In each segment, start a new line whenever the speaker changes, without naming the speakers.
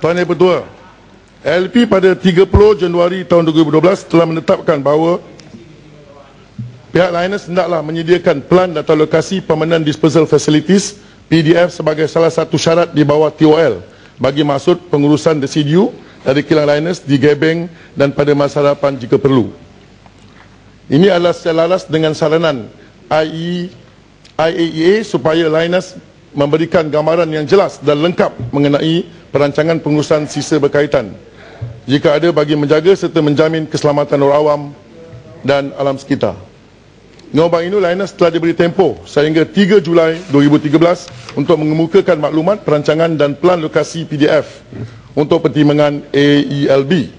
Tuan Yang Pertua, LP pada 30 Januari tahun 2012 telah menetapkan bahawa pihak Linus hendaklah menyediakan plan atau lokasi Permanent Disposal Facilities PDF sebagai salah satu syarat di bawah TOL bagi maksud pengurusan residu dari kilang Linus di Gebeng dan pada masa hadapan jika perlu. Ini adalah selaras dengan saranan IAEA supaya Linus memberikan gambaran yang jelas dan lengkap mengenai perancangan pengurusan sisa berkaitan jika ada bagi menjaga serta menjamin keselamatan orang awam dan alam sekitar. Ngobang ini Linus telah diberi tempoh sehingga 3 Julai 2013 untuk mengemukakan maklumat perancangan dan plan lokasi PDF untuk pertimbangan AELB.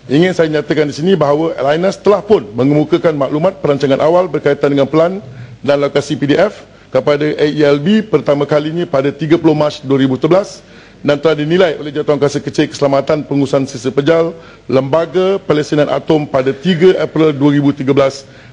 Ingin saya nyatakan di sini bahawa Linus telah pun mengemukakan maklumat perancangan awal berkaitan dengan plan dan lokasi PDF kepada AELB pertama kalinya pada 30 Mac 2011 dan telah dinilai oleh Jawatankuasa Kecil Keselamatan Pengurusan Sisa Pejal Lembaga Pelesenan Atom pada 3 April 2013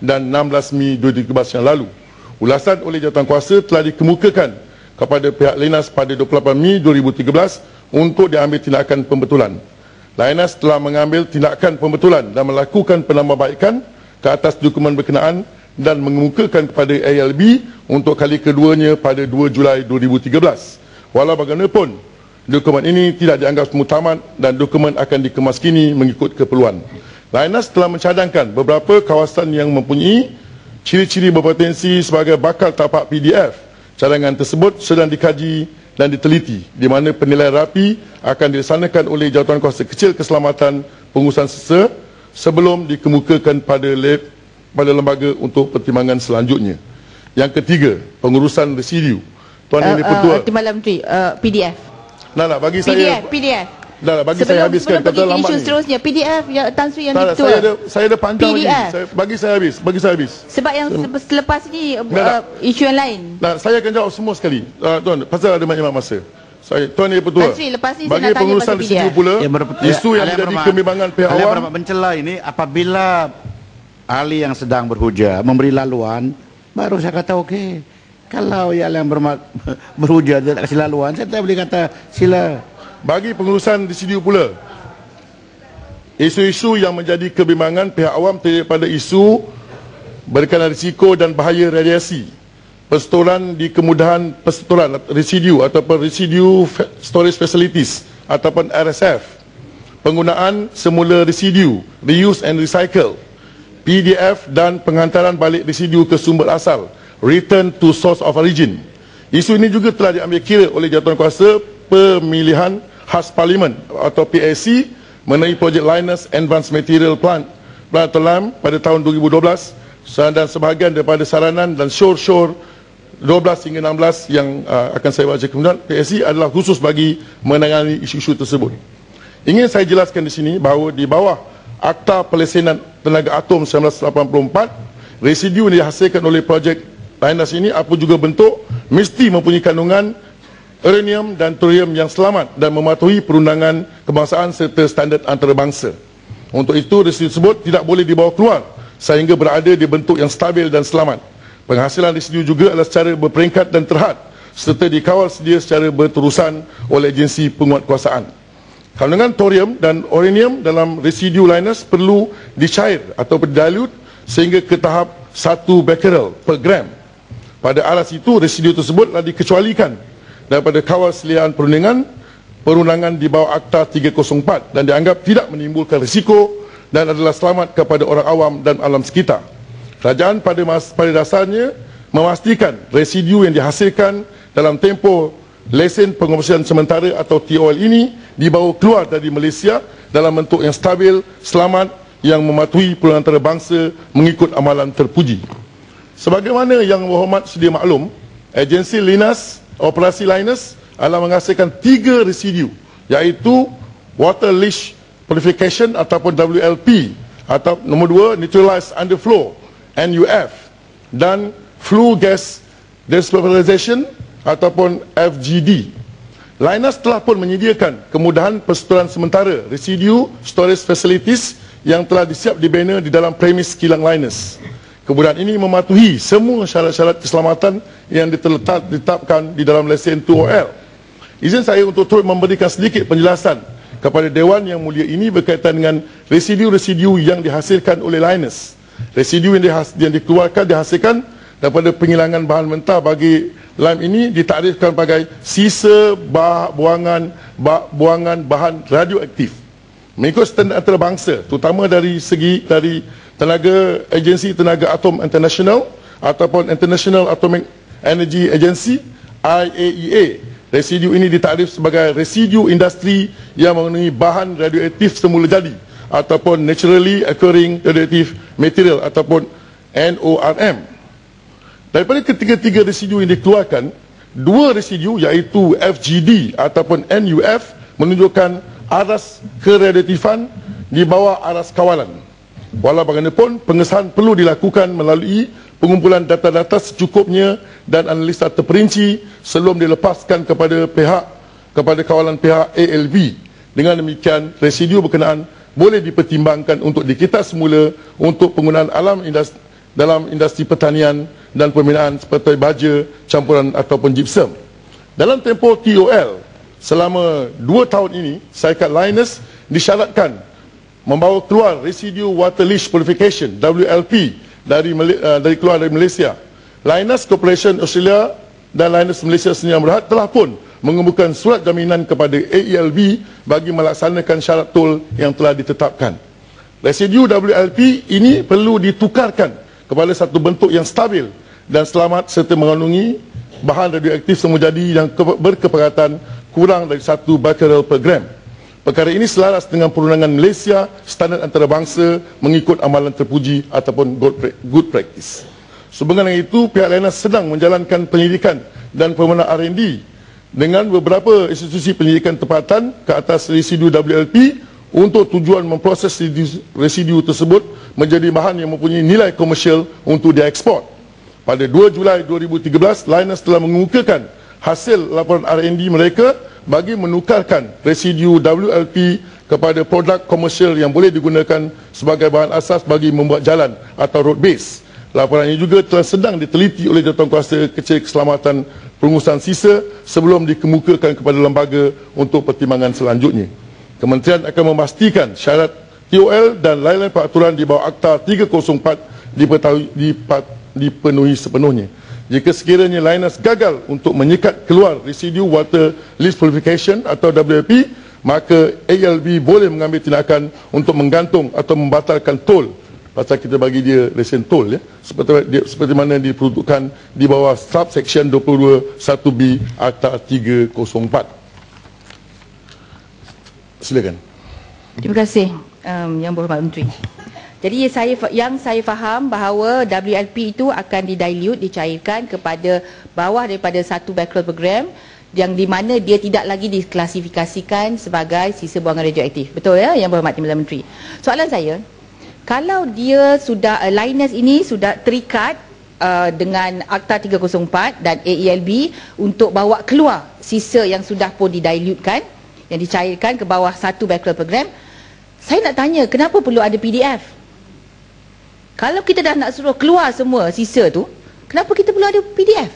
dan 16 Mei 2013 yang lalu. Ulasan oleh Jawatankuasa telah dikemukakan kepada pihak Linus pada 28 Mei 2013 untuk diambil tindakan pembetulan. Linus telah mengambil tindakan pembetulan dan melakukan penambahbaikan ke atas dokumen berkenaan dan mengemukakan kepada AELB untuk kali keduanya pada 2 Julai 2013. Walau bagaimanapun, dokumen ini tidak dianggap muktamad dan dokumen akan dikemaskini mengikut keperluan. Linus telah mencadangkan beberapa kawasan yang mempunyai ciri-ciri berpotensi sebagai bakal tapak PDF. Cadangan tersebut sedang dikaji dan diteliti, di mana penilaian rapi akan dilaksanakan oleh Jawatankuasa Kecil Keselamatan Pengurusan Sisa sebelum dikemukakan pada lembaga untuk pertimbangan selanjutnya. Yang ketiga, pengurusan residu. Tuan Yang Pertua.
Timbalan Menteri, PDF.
Nah, bagi saya
PDF.
Dah, bagi saya habiskan kata lambat
isu
ni.
Seterusnya PDF ya Tan Sri Yang
Tak,
Ketua.
saya ada panjang
PDF.
lagi. Bagi saya habis.
Sebab yang selepas ini isu yang lain.
Nah, saya akan jawab semua sekali. Tuan, pasal ada banyak masa. Tuan Yang Pertua.
Tan Sri, lepas ni saya
bagi
nak tanya
pengurusan
pasal
residu
PDF.
pula, isu yang menjadi kebimbangan pihak awam.
Dapat mencela ini apabila ahli yang sedang berhujah memberi laluan, baru saya kata okey. Kalau yang berhujah dia tak kasih laluan, saya tak boleh kata sila.
Bagi pengurusan residu pula, isu-isu yang menjadi kebimbangan pihak awam terdiri pada isu berkenaan risiko dan bahaya radiasi, persetoran di kemudahan persetoran residu ataupun Residue Storage Facilities ataupun RSF, penggunaan semula residu, reuse and recycle, PDF dan penghantaran balik residu ke sumber asal, return to source of origin. Isu ini juga telah diambil kira oleh Jawatankuasa Pemilihan Khas Parlimen atau PAC mengenai projek Linus Advanced Material Plant Telam pada tahun 2012 dan sebahagian daripada saranan dan shore 12 hingga 16 yang akan saya baca kemudian. PAC adalah khusus bagi menangani isu-isu tersebut. Ingin saya jelaskan di sini bahawa di bawah Akta Pelesenan Tenaga Atom 1984, residu yang dihasilkan oleh projek Linus ini apa juga bentuk mesti mempunyai kandungan uranium dan thorium yang selamat dan mematuhi perundangan kebangsaan serta standard antarabangsa. Untuk itu, residu tersebut tidak boleh dibawa keluar sehingga berada di bentuk yang stabil dan selamat. Penghasilan residu juga adalah secara berperingkat dan terhad serta dikawal sedia secara berterusan oleh agensi penguatkuasaan. Kandungan thorium dan uranium dalam residu Linus perlu dicair atau dilute sehingga ke tahap 1 becquerel per gram. Pada alas itu, residu tersebut telah dikecualikan daripada kawal seliaan perundangan di bawah Akta 304 dan dianggap tidak menimbulkan risiko dan adalah selamat kepada orang awam dan alam sekitar. Kerajaan pada dasarnya memastikan residu yang dihasilkan dalam tempoh lesen pengoperasian sementara atau TOL ini dibawa keluar dari Malaysia dalam bentuk yang stabil, selamat, yang mematuhi perundangan antarabangsa mengikut amalan terpuji. Sebagaimana yang berhormat sedia maklum, agensi Linus, operasi Linus adalah menghasilkan 3 residu, iaitu Water Leach Purification ataupun WLP, atau nombor 2 Neutralized Underflow NUF, dan Flue Gas Desulfurization ataupun FGD. Linus telah pun menyediakan kemudahan persetoran sementara Residue Storage Facilities yang telah disiap dibina di dalam premis kilang Linus. Kemudahan ini mematuhi semua syarat-syarat keselamatan yang ditetapkan di dalam lesen 2OL. izin saya untuk turut memberikan sedikit penjelasan kepada Dewan Yang Mulia ini berkaitan dengan residu-residu yang dihasilkan oleh Linus. Residu yang dikeluarkan dihasilkan daripada penghilangan bahan mentah bagi lime ini ditakrifkan sebagai sisa buangan bahan radioaktif. Mengikut standard antarabangsa, terutama dari tenaga agensi tenaga atom international ataupun International Atomic Energy Agency IAEA, residu ini ditakrif sebagai residu industri yang mengandungi bahan radioaktif semula jadi ataupun naturally occurring radioactive material ataupun NORM. Daripada ketiga-tiga residu yang dikeluarkan, dua residu iaitu FGD ataupun NUF menunjukkan aras keradioaktifan di bawah aras kawalan. Walau bagaimanapun, pengesahan perlu dilakukan melalui pengumpulan data-data secukupnya dan analisa terperinci sebelum dilepaskan kepada kawalan pihak ALB. Dengan demikian, residu berkenaan boleh dipertimbangkan untuk dikita semula untuk penggunaan dalam industri pertanian dan pembinaan seperti baja, campuran ataupun gypsum. Dalam tempoh TOL, selama 2 tahun ini, syarikat Linus disyaratkan membawa keluar residu water leach purification WLP dari Malaysia. Linus Corporation Australia dan Linus Malaysia Sdn Bhd telah pun mengemukakan surat jaminan kepada AELB bagi melaksanakan syarat tol yang telah ditetapkan. Residu WLP ini perlu ditukarkan kepada satu bentuk yang stabil dan selamat serta mengandungi bahan radioaktif semujadi yang berkepadatan kurang dari 1 becquerel per gram. Perkara ini selaras dengan perundangan Malaysia standard antarabangsa mengikut amalan terpuji ataupun good practice. Sehubungan dengan itu, pihak Linus sedang menjalankan penyelidikan dan permohonan R&D dengan beberapa institusi penyelidikan tempatan ke atas residu WLP untuk tujuan memproses residu tersebut menjadi bahan yang mempunyai nilai komersial untuk diekspor. Pada 2 Julai 2013, Linus telah mengemukakan hasil laporan R&D mereka bagi menukarkan residu WLP kepada produk komersial yang boleh digunakan sebagai bahan asas bagi membuat jalan atau road base. Laporan ini juga telah sedang diteliti oleh Jawatankuasa Kecil Keselamatan Pengurusan Sisa sebelum dikemukakan kepada lembaga untuk pertimbangan selanjutnya. Kementerian akan memastikan syarat TOL dan lain-lain peraturan di bawah Akta 304 dipenuhi sepenuhnya. Jika sekiranya Linus gagal untuk menyekat keluar residu water leach purification atau WLP, maka ALB boleh mengambil tindakan untuk menggantung atau membatalkan tol. Pasal kita bagi dia lesen tol, ya, seperti mana diperuntukkan di bawah subsection 22 1B Akta 304. Silakan.
Terima kasih Yang Berhormat Menteri. Jadi yang saya faham bahawa WLP itu akan dicairkan kepada bawah daripada 1 becquerel per gram, yang di mana dia tidak lagi diklasifikasikan sebagai sisa buangan radioaktif. Betul ya, Yang Berhormat Timbalan Menteri? Soalan saya, kalau dia sudah Linus ini sudah terikat dengan Akta 304 dan AELB untuk bawa keluar sisa yang sudah pun didilutkan, yang dicairkan ke bawah 1 becquerel per gram, saya nak tanya, kenapa perlu ada PDF? Kalau kita dah nak suruh keluar semua sisa tu, kenapa kita perlu ada PDF?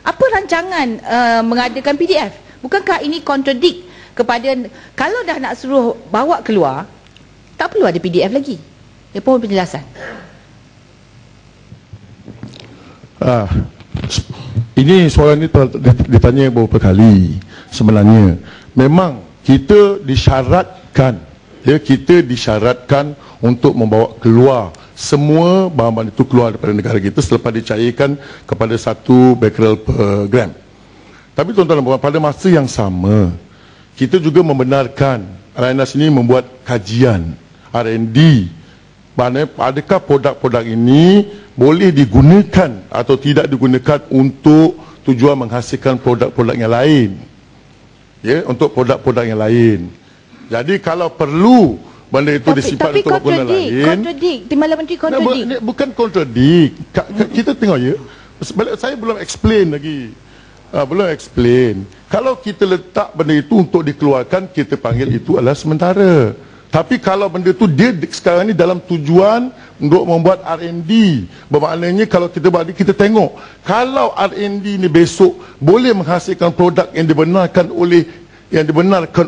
Apa rancangan mengadakan PDF? Bukankah ini kontradik kepada, kalau dah nak suruh bawa keluar, tak perlu ada PDF lagi? Dia pun penjelasan.
Ini soalan ini telah ditanya beberapa kali. Sebenarnya memang kita disyaratkan, untuk membawa keluar semua bahan-bahan itu keluar daripada negara kita selepas dicairkan kepada 1 becquerel per gram. Tapi tuan-tuan dan puan, pada masa yang sama kita juga membenarkan Linus ini membuat kajian R&D. Maknanya adakah produk-produk ini boleh digunakan atau tidak digunakan untuk tujuan menghasilkan produk-produk yang lain, ya, untuk produk-produk yang lain. Jadi kalau perlu benda itu disimpan untuk guna lain.
Kontradik, Timbalan Menteri kontradik.
Bukan kontradik. Kita tengok ya. Saya belum explain lagi. Belum explain. Kalau kita letak benda itu untuk dikeluarkan, kita panggil itu adalah sementara. Tapi kalau benda tu dia sekarang ni dalam tujuan untuk membuat R&D, bermaknanya kalau kita buat kita tengok kalau R&D ni besok boleh menghasilkan produk yang dibenarkan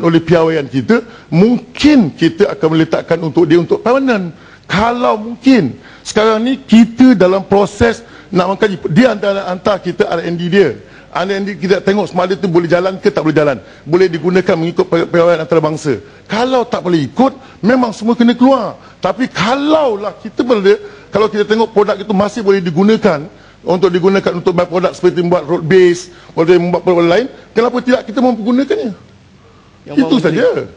oleh piawaian kita, mungkin kita akan meletakkan untuk dia untuk permanent. Kalau mungkin sekarang ni kita dalam proses nak mengkaji, dia hantar kita R&D dia. R&D kita tengok semua tu boleh jalan ke tak boleh jalan, boleh digunakan mengikut piawaian antarabangsa. Kalau tak boleh ikut, memang semua kena keluar. Tapi kalaulah kita kalau kita tengok produk itu masih boleh digunakan untuk buat produk seperti membuat road base, boleh membuat produk lain, kenapa tidak kita mempergunakannya? Itu saja.